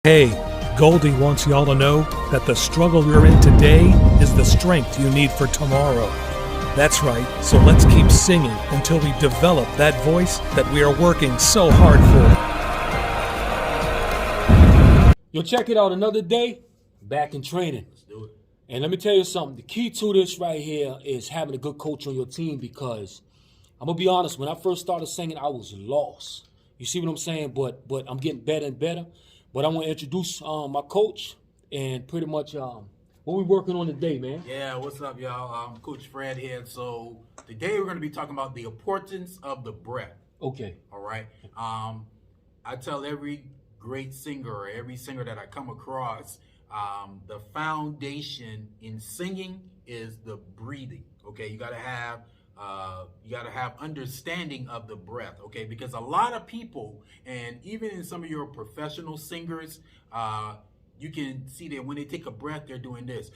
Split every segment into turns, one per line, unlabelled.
Hey, Goldie wants y'all to know that the struggle you're in today is the strength you need for tomorrow. That's right, so let's keep singing until we develop that voice that we are working so hard for.
Yo, check it out. Another day, back in training.
Let's do it.
And let me tell you something. The key to this right here is having a good coach on your team, because I'm going to be honest, when I first started singing, I was lost. You see what I'm saying? But I'm getting better and better. But I want to introduce my coach and pretty much what we working on today, man.
Yeah, what's up, y'all? I'm Coach Fred here. So today we're going to be talking about the importance of the breath.
Okay.
All right. I tell every great singer or every singer that I come across, the foundation in singing is the breathing. Okay, you got to have understanding of the breath, okay? Because a lot of people, and even in some of your professional singers, you can see that when they take a breath, they're doing this.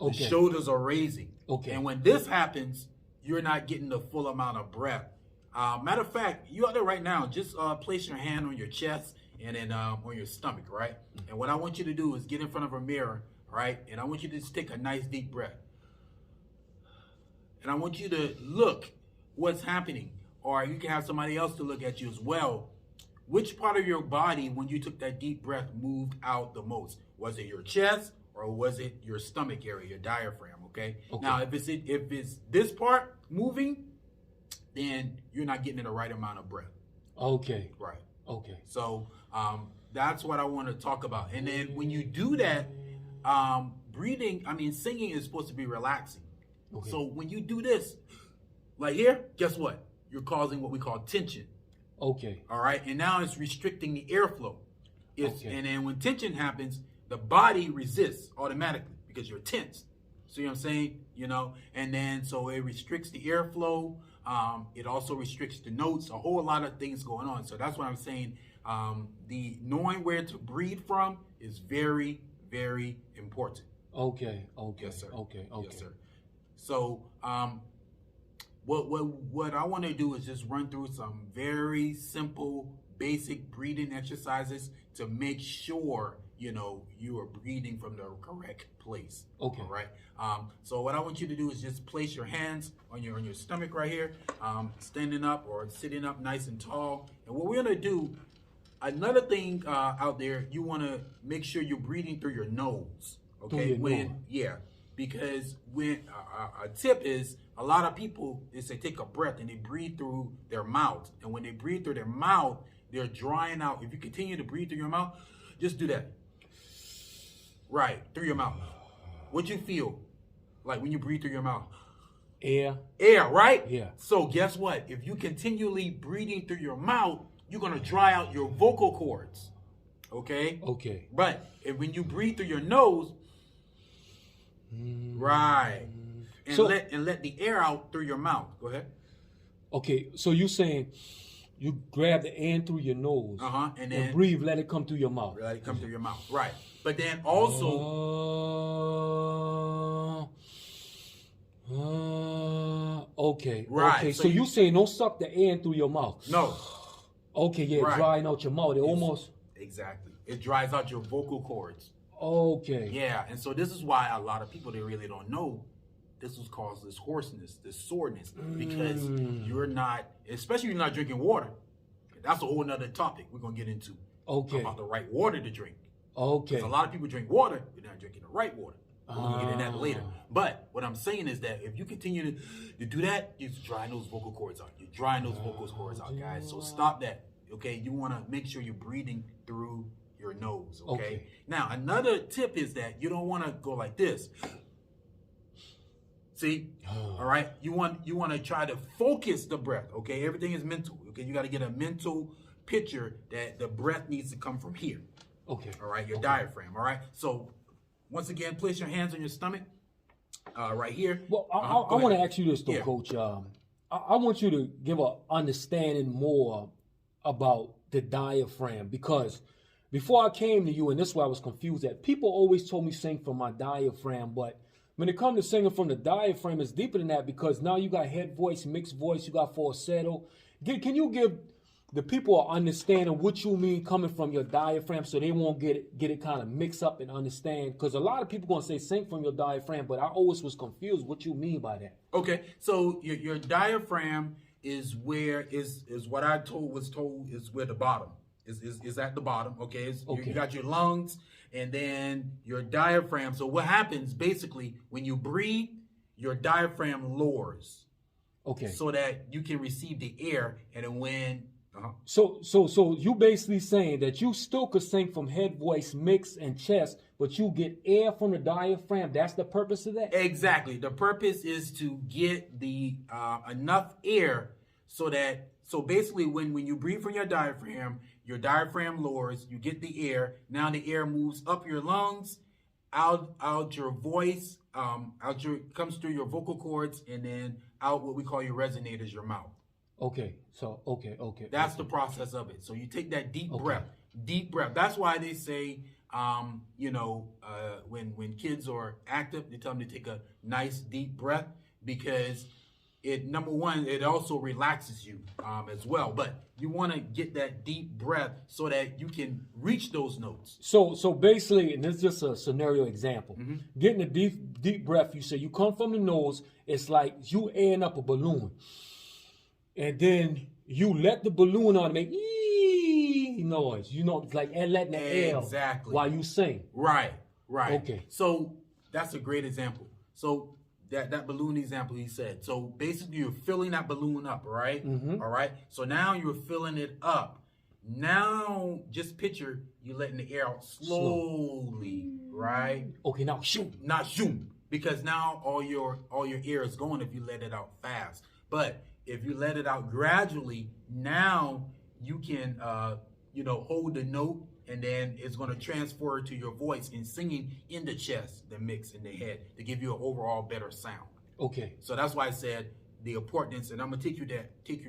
Okay.
The shoulders are raising.
Okay.
And when this happens, you're not getting the full amount of breath. Matter of fact, you out there right now, just place your hand on your chest and then on your stomach, right? And what I want you to do is get in front of a mirror, right? And I want you to just take a nice deep breath. And I want you to look what's happening. Or you can have somebody else to look at you as well. Which part of your body, when you took that deep breath, moved out the most? Was it your chest or was it your stomach area, your diaphragm, okay? Now, if it's this part moving, then you're not getting the right amount of breath.
Okay.
Right.
Okay.
So that's what I want to talk about. And then when you do that, singing is supposed to be relaxing. Okay. So when you do this, like here, guess what? You're causing what we call tension.
Okay. All
right. And now it's restricting the airflow.
Okay.
And then when tension happens, the body resists automatically because you're tense. See what I'm saying? And then so it restricts the airflow. It also restricts the notes, a whole lot of things going on. So that's what I'm saying. The knowing where to breathe from is very, very important.
Okay.
Yes, sir.
Okay.
Yes, sir. So, what I want to do is just run through some very simple, basic breathing exercises to make sure you are breathing from the correct place. Okay. All right. So what I want you to do is just place your hands on your stomach right here, standing up or sitting up nice and tall. And what we're gonna do, another thing out there, you want to make sure you're breathing through your nose. Okay. Because when a tip is, a lot of people is they take a breath and they breathe through their mouth. And when they breathe through their mouth, they're drying out. If you continue to breathe through your mouth, just do that. Right, through your mouth. What you feel like when you breathe through your mouth?
Air,
right?
Yeah.
So guess what? If you continually breathing through your mouth, you're going to dry out your vocal cords. Okay?
Okay.
But when you breathe through your nose, right. And let the air out through your mouth. Go ahead.
Okay, so you saying you grab the air through your nose,
and then
breathe, let it come through your mouth.
Let it come through your mouth, right? But then also,
okay,
right.
Okay. So you saying don't suck the air in through your mouth?
No.
Okay, yeah, right. Drying out your mouth.
Exactly. It dries out your vocal cords.
Okay.
Yeah, and so this is why a lot of people, they really don't know this was caused this hoarseness, this soreness, because you're not, especially you're not drinking water. That's a whole nother topic we're gonna get into.
Okay.
About the right water to drink. Okay. Because a lot of people drink water, but they're not drinking the right water. We're gonna get into that later. But what I'm saying is that if you continue to do that, you're drying those vocal cords out. You're drying those vocal cords out, guys. So stop that. Okay. You wanna make sure you're breathing through your nose. Okay. Now another tip is that you don't want to go like this. See, all right. You want to try to focus the breath. Okay, everything is mental. Okay, you got to get a mental picture that the breath needs to come from here.
Okay.
All right, your diaphragm. All right. So once again, place your hands on your stomach, right here.
Well, I want to ask you this though, Coach. I want you to give an understanding more about the diaphragm, because before I came to you, and this is why I was confused at, people always told me sing from my diaphragm, but when it comes to singing from the diaphragm, it's deeper than that, because now you got head voice, mixed voice, you got falsetto. Can you give the people are understanding what you mean coming from your diaphragm, so they won't get it kind of mixed up and understand. Because a lot of people gonna say sing from your diaphragm, but I always was confused what you mean by that.
Okay, so your diaphragm is where is what I was told is where the bottom is at the bottom. Okay, you got your lungs and then your diaphragm. So what happens basically when you breathe, your diaphragm lowers.
Okay.
So that you can receive the air, and then when
So you basically saying that you still could sing from head, voice, mix, and chest, but you get air from the diaphragm. That's the purpose of that?
Exactly. The purpose is to get the enough air so basically when you breathe from your diaphragm lowers, you get the air. Now the air moves up your lungs, out your voice, comes through your vocal cords, and then out what we call your resonators, your mouth.
Okay. So okay.
That's the process of it. So you take that deep breath. That's why they say, when kids are active, they tell them to take a nice deep breath, because number one, it also relaxes you as well. But you want to get that deep breath so that you can reach those notes.
So basically, and this is just a scenario example.
Mm-hmm.
Getting a deep breath, you say you come from the nose. It's like you airing up a balloon, and then you let the balloon out and make ee noise. It's like letting the air while you sing.
Right.
Okay.
So that's a great example. So that balloon example he said. So basically you're filling that balloon up, right?
Mm-hmm.
All right. So now you're filling it up. Now just picture you letting the air out slowly, right?
Okay, now shoot.
Not shoot, because now all your air is going if you let it out fast. But if you let it out gradually, now you can hold the note, and then it's going to transfer to your voice and singing in the chest, the mix in the head, to give you an overall better sound.
Okay.
So that's why I said the importance, and I'm gonna take you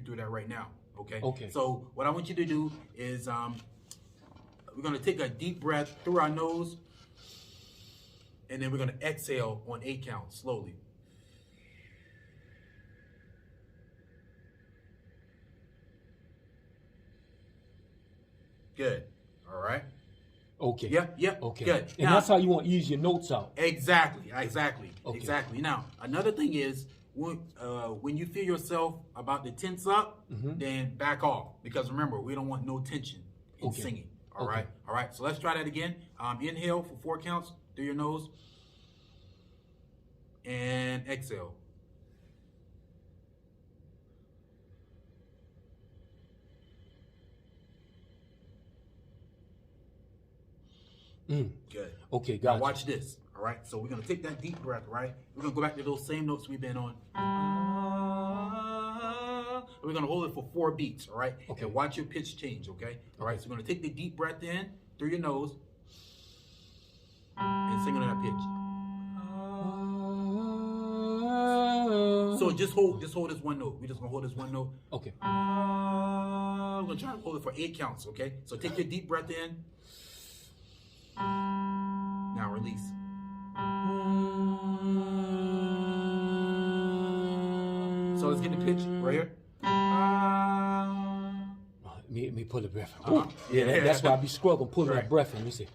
through that right now. Okay.
Okay.
So what I want you to do is we're gonna take a deep breath through our nose, and then we're gonna exhale on 8 counts slowly. Good. All right.
Okay.
Yep.
Okay.
Good.
And now, that's how you want to ease your notes out.
Exactly.
Okay.
Exactly. Now, another thing is when you feel yourself about to tense up, then back off, because remember, we don't want no tension in singing. All right. So let's try that again. Inhale for 4 counts through your nose, and exhale. Good.
Okay, got
Now watch this. All right. So we're gonna take that deep breath. Right. We're gonna go back to those same notes we've been on. We're gonna hold it for 4 beats. All right.
Okay.
And watch your pitch change. Okay. All right. So we're gonna take the deep breath in through your nose and sing on that pitch. So just hold this one note. We're just gonna hold this one note.
Okay.
We're gonna try to hold it for 8 counts. Okay. So take your deep breath in. Now release. So let's get the pitch right here.
Let me pull the breath. Yeah, that's why I be struggling pulling that breath in. Let me see.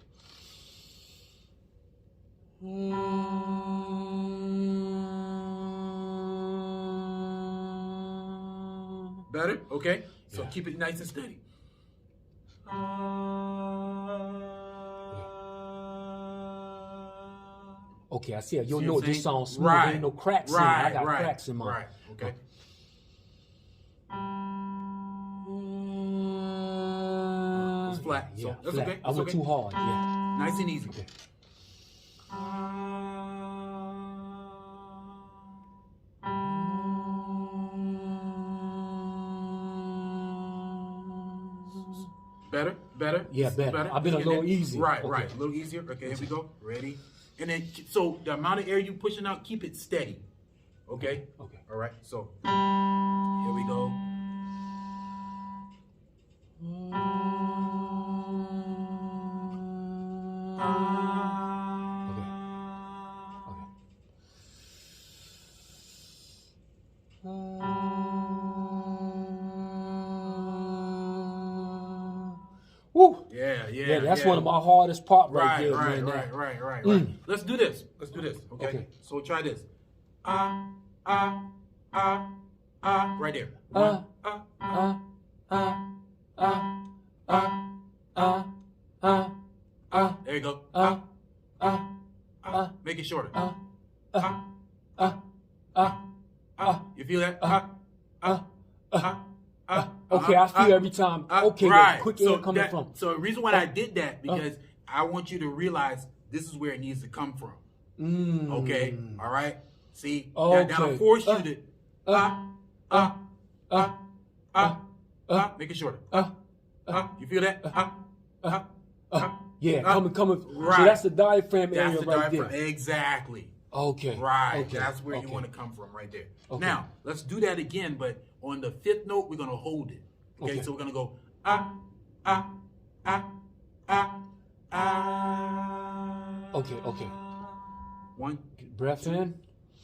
Better? Okay. So keep it nice and steady.
Okay, I see it. Your note just sounds smooth.
Right.
There ain't no cracks in it. I got cracks in mine.
Right. Okay. It's flat.
Yeah,
So that's
flat.
okay.
I went too hard. Yeah.
Nice and easy.
Okay. Better? Yeah, better. I've been a little easier.
Right. A little easier. Okay, here we go. Ready? And then, so the amount of air you pushing out, keep it steady. Okay?
Okay.
All right, so here we go.
Yeah, that's one of my hardest part right there.
Right. Let's do this. Okay. So try this. Right there. There you go. Make it shorter. You feel that?
Okay, I feel every time. Okay,
right.
Quick air coming from.
So the reason why I did that because I want you to realize this is where it needs to come from. Okay. All right. See, that'll force you to make it shorter. You feel that?
Yeah, coming.
Right.
So that's the diaphragm area
the
right
diaphragm.
there.
Exactly.
Okay.
Right.
Okay.
That's where you want to come from, right there.
Okay.
Now let's do that again, but on the fifth note, we're gonna hold it. Okay. So we're gonna go
Okay.
One.
Breath in.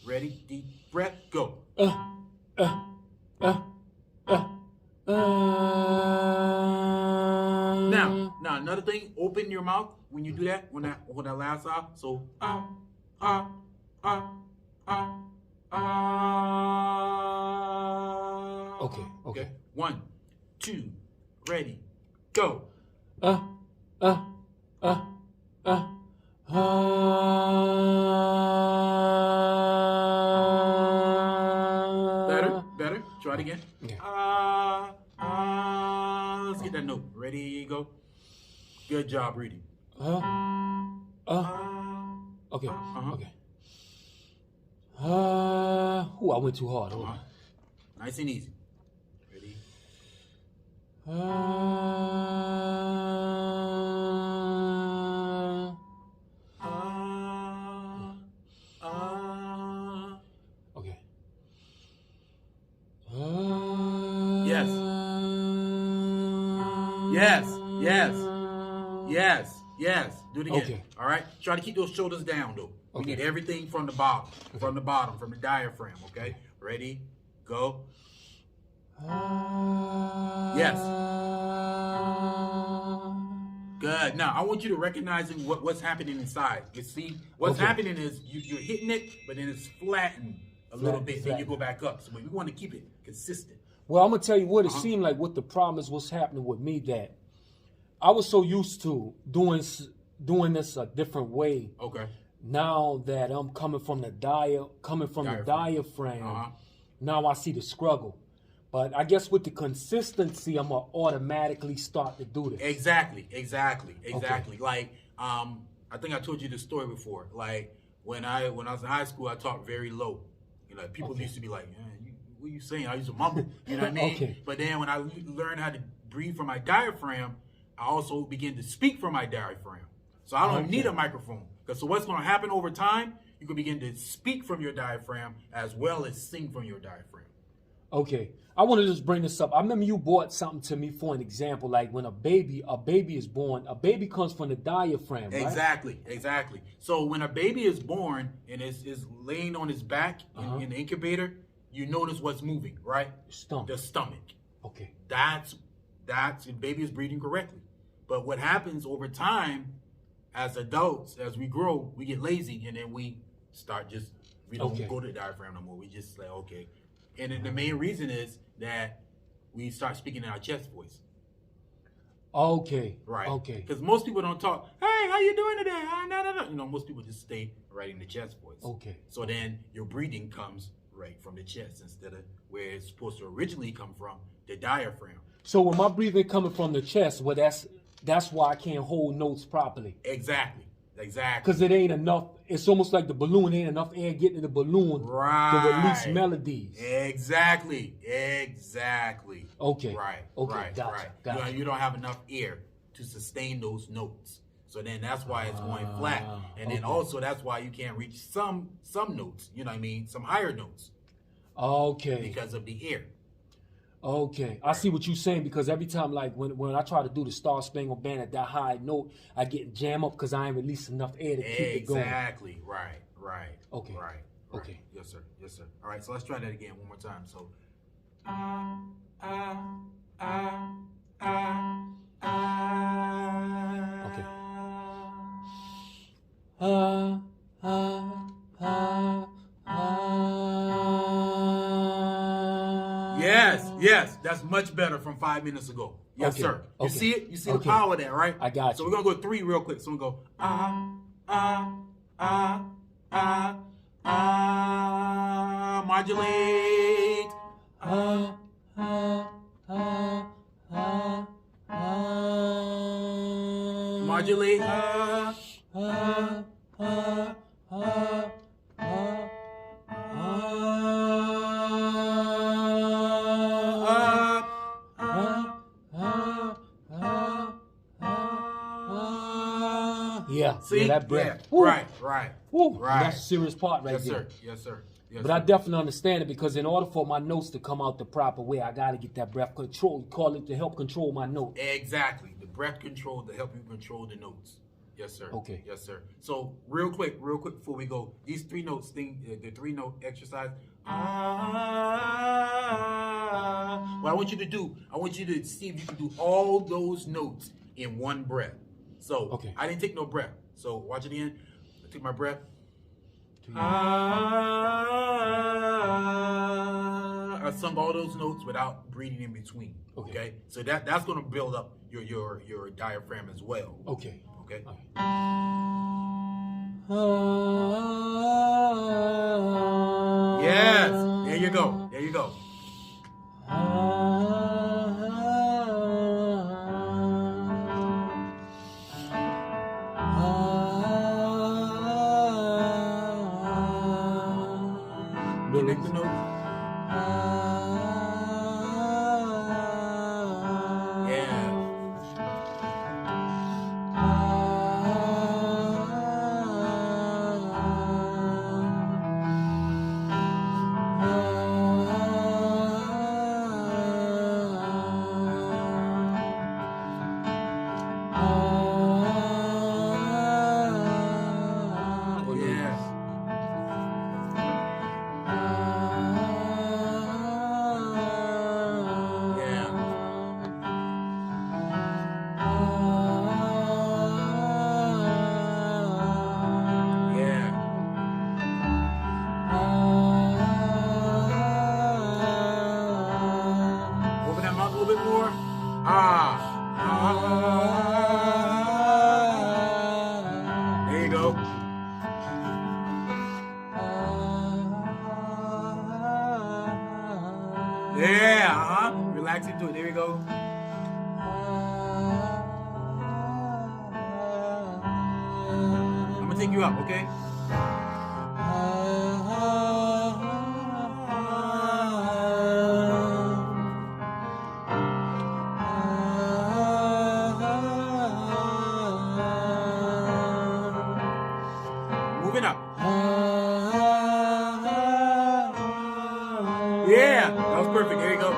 Ready? Deep breath. Go. Now another thing. Open your mouth when you do that. When that last out. So
Okay.
1, 2, ready, go. Better. Try it again.
Yeah.
Let's get that note. Ready, go. Good job reading.
Okay. I went too hard. Hold on.
Nice and easy. Ready.
Okay.
Yes. Do it again.
Okay.
All right. Try to keep those shoulders down, though. We need everything from the bottom, from the diaphragm. Okay. Ready. Go. Yes. Good. Now I want you to recognize what's happening inside. You see, what's happening is you're hitting it, but then it's flattened a little bit. Then you go back up. So we want to keep it consistent.
Well, I'm gonna tell you what it seemed like. What the problem is, what's happening with me, that I was so used to doing this a different way.
Okay.
Now that I'm coming from the diaphragm, now I see the struggle. But I guess with the consistency, I'm gonna automatically start to do this.
Exactly. Like, I think I told you this story before. Like when I was in high school, I talked very low. You know, people used to be like, "What are you saying?" I used to mumble. You know what I mean? But then when I learned how to breathe from my diaphragm, I also begin to speak from my diaphragm. So I don't need a microphone. So what's going to happen over time? You can begin to speak from your diaphragm as well as sing from your diaphragm.
Okay. I want to just bring this up. I remember you brought something to me for an example, like when a baby is born, a baby comes from the diaphragm, right?
Exactly. So when a baby is born and is laying on his back in the incubator, you notice what's moving, right? The stomach.
Okay.
That's the baby is breathing correctly. But what happens over time, as adults, as we grow, we get lazy and then we start we don't go to the diaphragm no more. We just say, okay. And then the main reason is that we start speaking in our chest voice.
Okay.
Right.
Okay.
Because most people don't talk, "Hey, how you doing today?" No. You know, most people just stay right in the chest voice.
Okay.
So then your breathing comes right from the chest instead of where it's supposed to originally come from, the diaphragm.
So when my breathing coming from the chest, well, that's why I can't hold notes properly.
Exactly.
Because it ain't enough. It's almost like the balloon ain't enough air getting in the balloon to release melodies.
Exactly.
Okay.
Right.
Gotcha.
You don't have enough air to sustain those notes. So then that's why it's going flat. And then also that's why you can't reach some notes, you know what I mean? Some higher notes.
Okay.
Because of the air.
Okay, I see what you're saying, because every time, like when I try to do the Star Spangled Banner at that high note, I get jam up because I ain't released enough air to keep it going.
Exactly. Right.
Okay.
Right.
Okay.
Yes, sir. All right, so let's try that again one more time. So
Okay.
Yes, that's much better from 5 minutes ago. Yes,
Okay.
sir. You
Okay.
see it? You see the
Okay.
power there, right?
I got
So
you.
we're gonna go 3 real quick. So we're gonna go modulate. Modulate.
Yeah.
See?
Yeah, that breath.
Yeah.
Woo.
Right.
Woo.
Right.
That's a serious part right
Yes,
there.
sir. Yes, sir. Yes,
But
sir.
I definitely understand it because in order for my notes to come out the proper way, I got to get that breath control. Call it to help control my note.
Exactly. The breath control to help you control the notes. Yes, sir.
Okay.
Yes, sir. So real quick before we go, these 3 notes thing, the 3 note exercise. What I want you to do, I want you to see if you can do all those notes in one breath. So
Okay.
I didn't take no breath. So watch it again. I took my breath. I sung all those notes without breathing in between. Okay. So that's going to build up your diaphragm as well.
Okay.
Okay. Yes. There you go. There you go. Connect the notes. Open that mouth a little bit more. There you go. Yeah, relax into it. There you go. I'm gonna take you up, okay? Moving up. Yeah, that was perfect. There you go.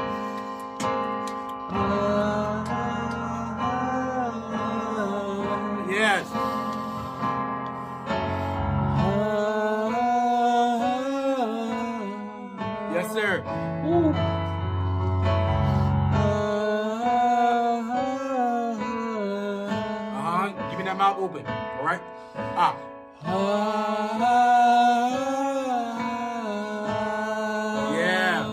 Yes. Yes, sir. Give me that mouth open. All right. Yeah.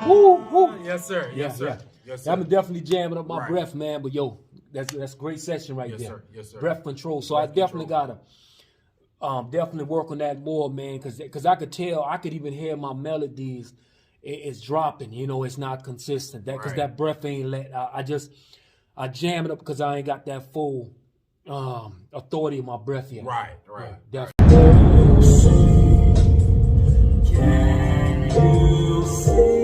Woo.
Yes, sir. Yes, sir. Yes, sir.
I'm definitely jamming up my
Right.
breath, man. But yo, that's a great session right
Yes,
there.
sir. Yes, sir.
Breath control. So
Breath
I definitely
control.
gotta definitely work on that more, man. Because I could tell, I could even hear my melodies. It's dropping. You know, it's not consistent. Because
Right.
that breath ain't let. I jam it up because I ain't got that full authority in my breath yet.
Right.
Definitely.
Can you see?